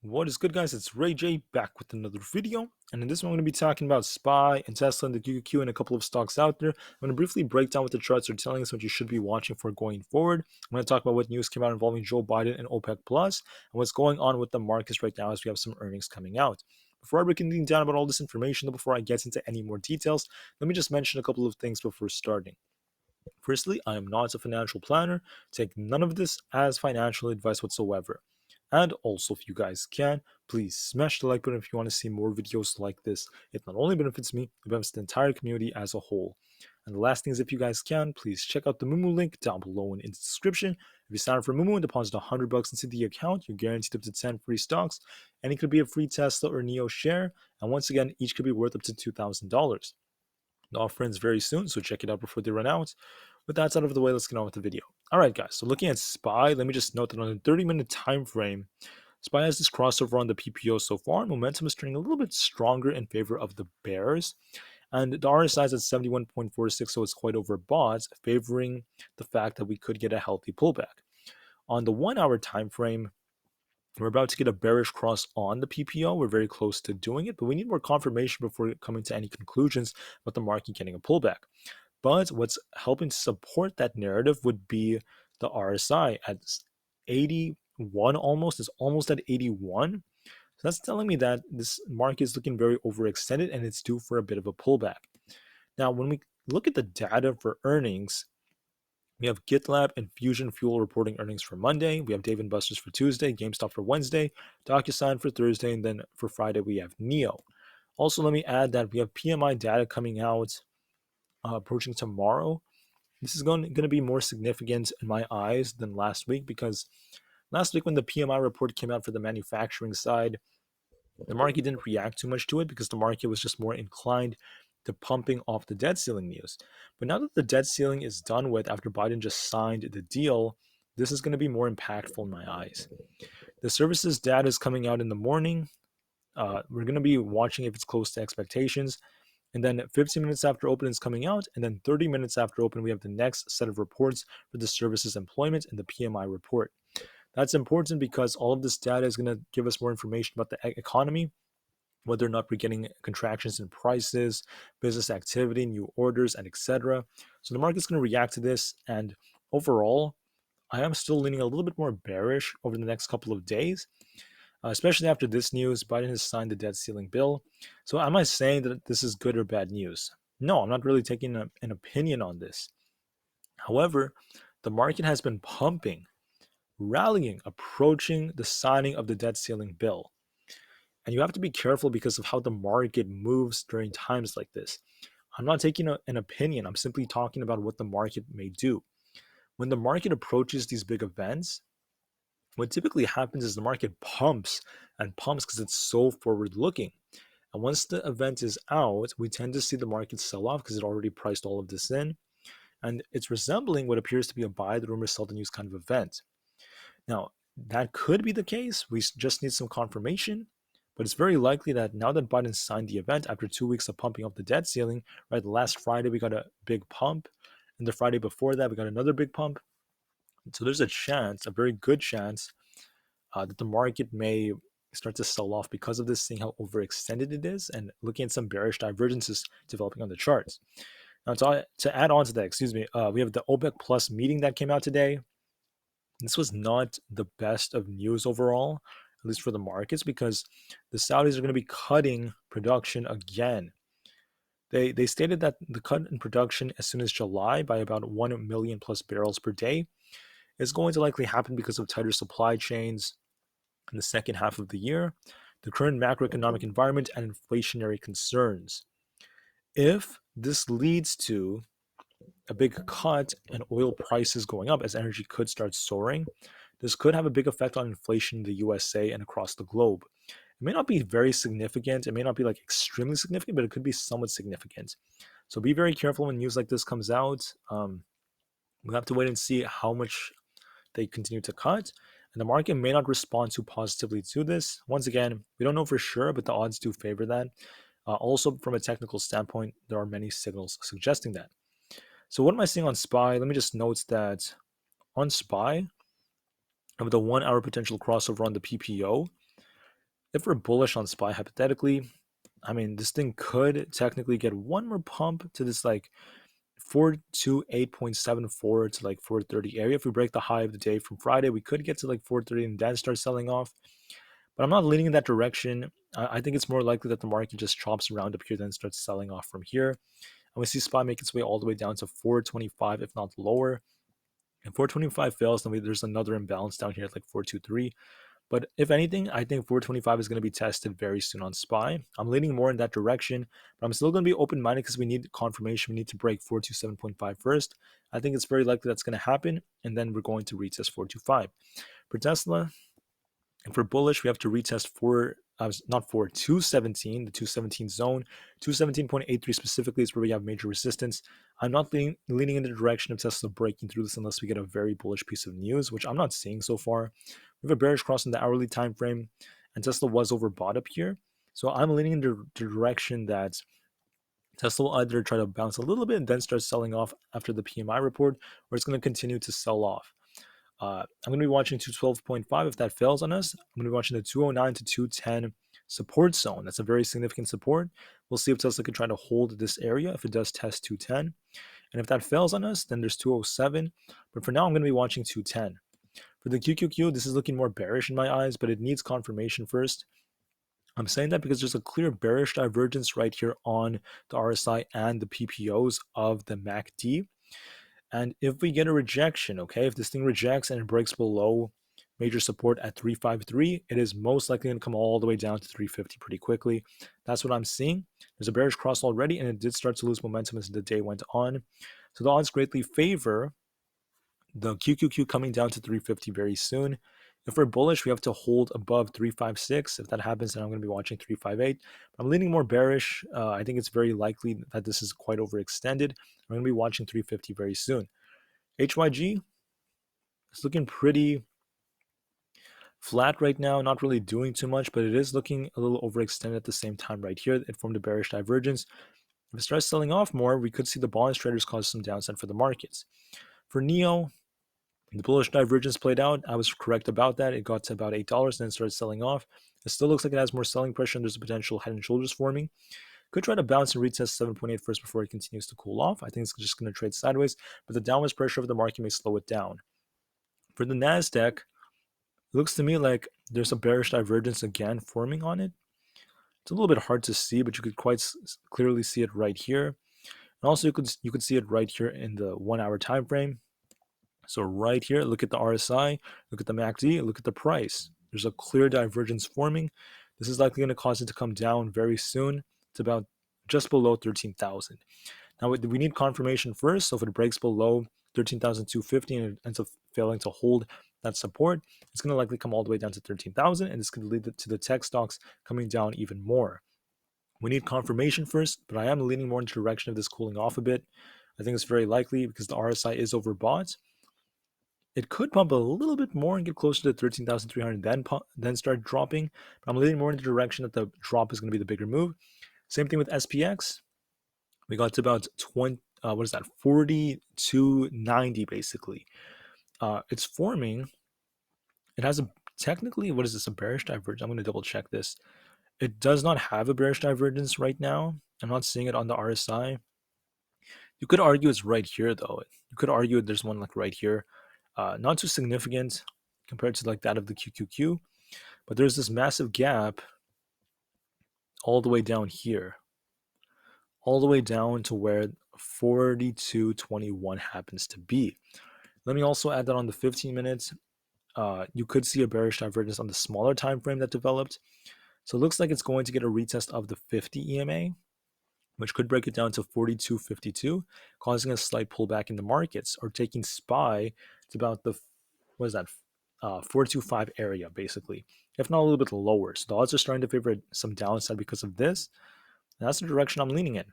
What is good, guys? It's Rey-Jay back with another video, and in this one I'm going to be talking about SPY and Tesla and the QQQ and a couple of stocks out there. I'm going to briefly break down what the charts are telling us, what you should be watching for going forward. I'm going to talk about what news came out involving Joe Biden and OPEC Plus, and what's going on with the markets right now as we have some earnings coming out. Before I break anything down about all this information, though, before I get into any more details, let me just mention a couple of things before starting. Firstly, I am not a financial planner. Take none of this as financial advice whatsoever. And also, if you guys can, please smash the like button if you want to see more videos like this. It not only benefits me, it benefits the entire community as a whole. And the last thing is, if you guys can, please check out the Moomoo link down below in the description. If you sign up for Moomoo and deposit $100 into the account, you're guaranteed up to 10 free stocks, and it could be a free Tesla or Neo share. And once again, each could be worth up to $2,000. The offer ends very soon, so check it out before they run out. With that out of the way, let's get on with the video. Alright guys, so looking at SPY, let me just note that on a 30-minute time frame, SPY has this crossover on the PPO so far. Momentum is turning a little bit stronger in favor of the bears. And the RSI is at 71.46, so it's quite overbought, favoring the fact that we could get a healthy pullback. On the 1 hour time frame, we're about to get a bearish cross on the PPO. We're very close to doing it, but we need more confirmation before coming to any conclusions about the market getting a pullback. But what's helping to support that narrative would be the RSI at 81 almost. It's almost at 81. So that's telling me that this market is looking very overextended and it's due for a bit of a pullback. Now, when we look at the data for earnings, we have GitLab and Fusion Fuel reporting earnings for Monday. We have Dave & Buster's for Tuesday, GameStop for Wednesday, DocuSign for Thursday, and then for Friday we have Neo. Also, let me add that we have PMI data coming out approaching tomorrow. This is going to be more significant in my eyes than last week, because last week when the PMI report came out for the manufacturing side, the market didn't react too much to it because the market was just more inclined to pumping off the debt ceiling news. But now that the debt ceiling is done with after Biden just signed the deal, this is going to be more impactful in my eyes. The services data is coming out in the morning. We're going to be watching if it's close to expectations. And then 15 minutes after open is coming out, and then 30 minutes after open, we have the next set of reports for the services employment and the PMI report. That's important because all of this data is going to give us more information about the economy, whether or not we're getting contractions in prices, business activity, new orders, and etc. So the market's going to react to this, and overall, I am still leaning a little bit more bearish over the next couple of days, especially after this news. Biden has signed the debt ceiling bill. So am I saying that this is good or bad news? No, I'm not really taking an opinion on this. However, the market has been pumping, rallying, approaching the signing of the debt ceiling bill. And you have to be careful because of how the market moves during times like this. I'm not taking an opinion. I'm simply talking about what the market may do. When the market approaches these big events, what typically happens is the market pumps and pumps because it's so forward looking. And once the event is out, we tend to see the market sell off because it already priced all of this in. And it's resembling what appears to be a buy the rumor, sell the news kind of event. Now, that could be the case. We just need some confirmation. But it's very likely that now that Biden signed the event after 2 weeks of pumping up the debt ceiling, right? Last Friday we got a big pump, and the Friday before that we got another big pump. So there's a chance, a very good chance, that the market may start to sell off because of this, seeing how overextended it is, and looking at some bearish divergences developing on the charts. Now, to add on to that, we have the OPEC Plus meeting that came out today. This was not the best of news overall, at least for the markets, because the Saudis are going to be cutting production again. They stated that the cut in production as soon as July by about 1 million plus barrels per day is going to likely happen because of tighter supply chains in the second half of the year, the current macroeconomic environment, and inflationary concerns. If this leads to a big cut and oil prices going up as energy could start soaring, this could have a big effect on inflation in the USA and across the globe. It may not be very significant. It may not be like extremely significant, but it could be somewhat significant. So be very careful when news like this comes out. We'll have to wait and see how much they continue to cut. And the market may not respond too positively to this. Once again, we don't know for sure, but the odds do favor that. Also, from a technical standpoint, there are many signals suggesting that. So what am I seeing on SPY? Let me just note that on SPY, with the 1 hour potential crossover on the PPO, if we're bullish on SPY hypothetically, I mean, this thing could technically get one more pump to this like 428.74 to like 430 area. If we break the high of the day from Friday, we could get to like 430 and then start selling off. But I'm not leaning in that direction. I think it's more likely that the market just chops around up here, then starts selling off from here. And we see SPY make its way all the way down to 425, if not lower. And 425 fails, then there's another imbalance down here at like 423. But if anything, I think 425 is going to be tested very soon on SPY. I'm leaning more in that direction, but I'm still going to be open-minded because we need confirmation. We need to break 427.5 first. I think it's very likely that's going to happen, and then we're going to retest 425. For Tesla, and for bullish, we have to retest 217, the 217 zone. 217.83 specifically is where we have major resistance. I'm not leaning in the direction of Tesla breaking through this unless we get a very bullish piece of news, which I'm not seeing so far. We have a bearish cross in the hourly time frame, and Tesla was overbought up here. So I'm leaning in the direction that Tesla will either try to bounce a little bit and then start selling off after the PMI report, or it's going to continue to sell off. I'm going to be watching 212.5 if that fails on us. I'm going to be watching the 209 to 210 support zone. That's a very significant support. We'll see if Tesla can try to hold this area if it does test 210. And if that fails on us, then there's 207. But for now, I'm going to be watching 210. For the QQQ, this is looking more bearish in my eyes, but it needs confirmation first. I'm saying that because there's a clear bearish divergence right here on the RSI and the PPOs of the MACD. And if we get a rejection, okay, if this thing rejects and it breaks below major support at 353, it is most likely going to come all the way down to 350 pretty quickly. That's what I'm seeing. There's a bearish cross already, and it did start to lose momentum as the day went on. So the odds greatly favor the QQQ coming down to 350 very soon. If we're bullish, we have to hold above 356. If that happens, then I'm going to be watching 358. I'm leaning more bearish. I think it's very likely that this is quite overextended. I'm going to be watching 350 very soon. HYG is looking pretty flat right now, not really doing too much, but it is looking a little overextended at the same time right here. It formed a bearish divergence. If it starts selling off more, we could see the bonds traders cause some downside for the markets. For NEO, the bullish divergence played out. I was correct about that. It got to about $8 and then started selling off. It still looks like it has more selling pressure and there's a potential head and shoulders forming. Could try to bounce and retest 7.8 first before it continues to cool off. I think it's just going to trade sideways, but the downwards pressure of the market may slow it down. For the NASDAQ, it looks to me like there's a bearish divergence again forming on it. It's a little bit hard to see, but you could quite clearly see it right here. And also you could see it right here in the 1 hour time frame. So right here, look at the RSI, look at the MACD, look at the price. There's a clear divergence forming. This is likely going to cause it to come down very soon. It's about just below 13,000. Now we need confirmation first. So if it breaks below 13,250 and it ends up failing to hold that support, it's going to likely come all the way down to 13,000, and it's going to lead to the tech stocks coming down even more. We need confirmation first, but I am leaning more in the direction of this cooling off a bit. I think it's very likely because the RSI is overbought. It could pump a little bit more and get closer to 13,300, then start dropping. But I'm leaning more in the direction that the drop is going to be the bigger move. Same thing with SPX. We got to about 4290 basically. It's forming. It has a technically, what is this, a bearish divergence? I'm going to double check this. It does not have a bearish divergence right now. I'm not seeing it on the RSI. You could argue it's right here though. You could argue there's one like right here. Not too significant compared to like that of the QQQ, but there's this massive gap all the way down here, all the way down to where 4221 happens to be. Let me also add that on the 15 minutes, you could see a bearish divergence on the smaller time frame that developed. So it looks like it's going to get a retest of the 50 EMA, which could break it down to 42.52, causing a slight pullback in the markets, or taking SPY to about the, 425 area, basically, if not a little bit lower. So the odds are starting to favor some downside because of this. And that's the direction I'm leaning in.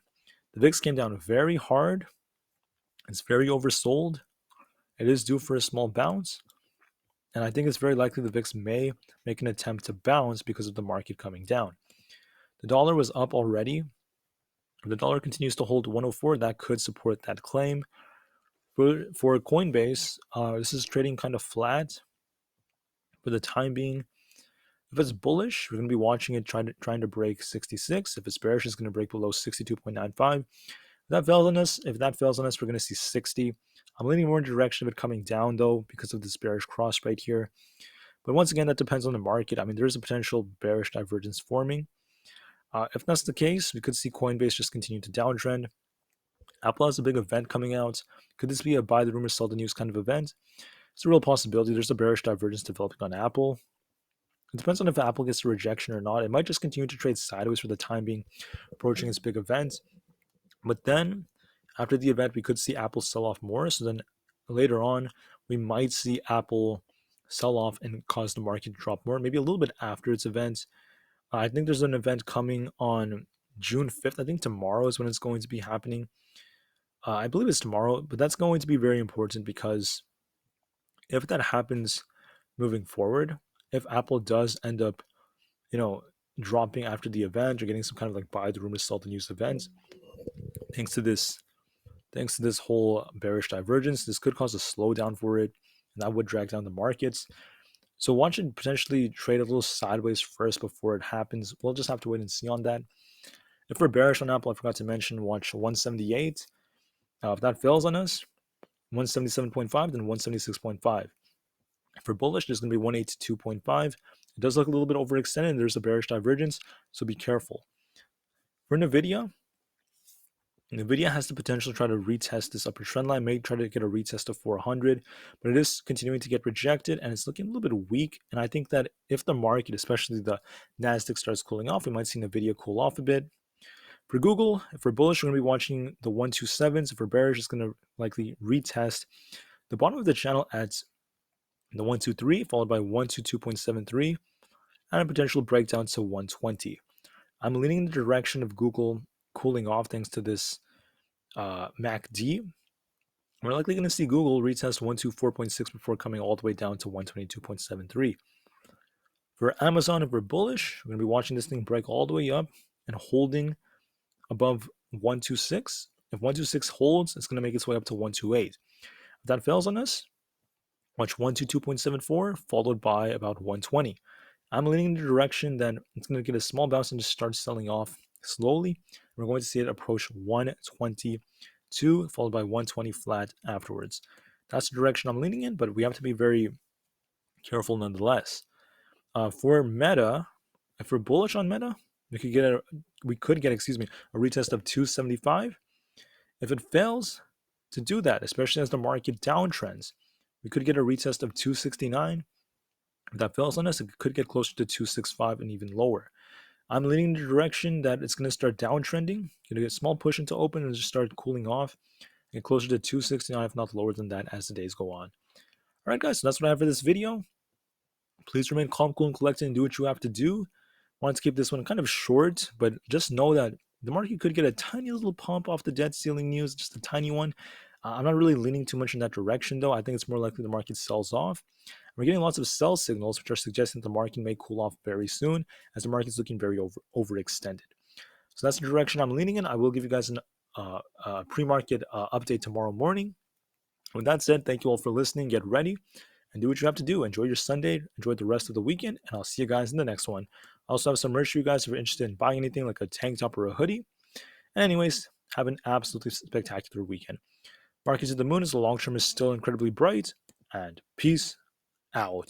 The VIX came down very hard. It's very oversold. It is due for a small bounce. And I think it's very likely the VIX may make an attempt to bounce because of the market coming down. The dollar was up already. If the dollar continues to hold 104, that could support that claim. For Coinbase, this is trading kind of flat for the time being. If it's bullish, we're going to be watching it trying to break 66. If it's bearish, it's going to break below 62.95. If that fails on us, we're going to see 60. I'm leaning more in the direction of it coming down though because of this bearish cross right here. But once again, that depends on the market. I mean, there is a potential bearish divergence forming. If that's the case, we could see Coinbase just continue to downtrend. Aapl has a big event coming out. Could this be a buy the rumor, sell the news kind of event? It's a real possibility. There's a bearish divergence developing on Aapl. It depends on if Aapl gets a rejection or not. It might just continue to trade sideways for the time being, approaching its big event. But then, after the event, we could see Aapl sell off more. So then later on, we might see Aapl sell off and cause the market to drop more, maybe a little bit after its event. I think there's an event coming on June 5th. I think tomorrow is when it's going to be happening. I believe it's tomorrow, but that's going to be very important because if that happens moving forward, if Aapl does end up, dropping after the event or getting some kind of like buy the rumor, sell the news event, thanks to this whole bearish divergence, this could cause a slowdown for it, and that would drag down the markets. So watch it potentially trade a little sideways first before it happens. We'll just have to wait and see on that. If we're bearish on Aapl, I forgot to mention, watch 178. If that fails on us, 177.5, then 176.5. If we're bullish, there's going to be 182.5. It does look a little bit overextended, and there's a bearish divergence, so be careful. For Nvda has the potential to try to retest this upper trend line, may try to get a retest of 400, but it is continuing to get rejected, and it's looking a little bit weak. And I think that if the market, especially the Nasdaq, starts cooling off, we might see Nvda cool off a bit. For Google, if we're bullish, we're going to be watching the 127s. If we're bearish, it's going to likely retest the bottom of the channel at the 123, followed by 122.73, and a potential breakdown to 120. I'm leaning in the direction of Google cooling off thanks to this MACD. We're likely going to see Google retest 124.6 before coming all the way down to 122.73. For Amazon, if we're bullish, we're going to be watching this thing break all the way up and holding above 126. If 126 holds, it's going to make its way up to 128. If that fails on us, watch 122.74 followed by about 120. I'm leaning in the direction that it's going to get a small bounce and just start selling off slowly. We're going to see it approach 122 followed by 120 flat afterwards. That's the direction I'm leaning in, but we have to be very careful nonetheless. For Meta, if we're bullish on Meta, we could get a retest of 275. If it fails to do that, especially as the market downtrends, we could get a retest of 269. If that fails on us, it could get closer to 265 and even lower. I'm leaning in the direction that it's going to start downtrending, going to get a small push into open and just start cooling off, and closer to 269, if not lower than that, as the days go on. All right, guys, so that's what I have for this video. Please remain calm, cool, and collected and do what you have to do. Wanted to keep this one kind of short, but just know that the market could get a tiny little pump off the debt ceiling news, just a tiny one. I'm not really leaning too much in that direction, though. I think it's more likely the market sells off. We're getting lots of sell signals, which are suggesting the market may cool off very soon, as the market's looking very overextended. So that's the direction I'm leaning in. I will give you guys a pre-market update tomorrow morning. With that said, thank you all for listening. Get ready and do what you have to do. Enjoy your Sunday, enjoy the rest of the weekend, and I'll see you guys in the next one. I also have some merch for you guys if you're interested in buying anything like a tank top or a hoodie. And anyways, have an absolutely spectacular weekend. Markets at the moon as the long term is still incredibly bright, and peace out.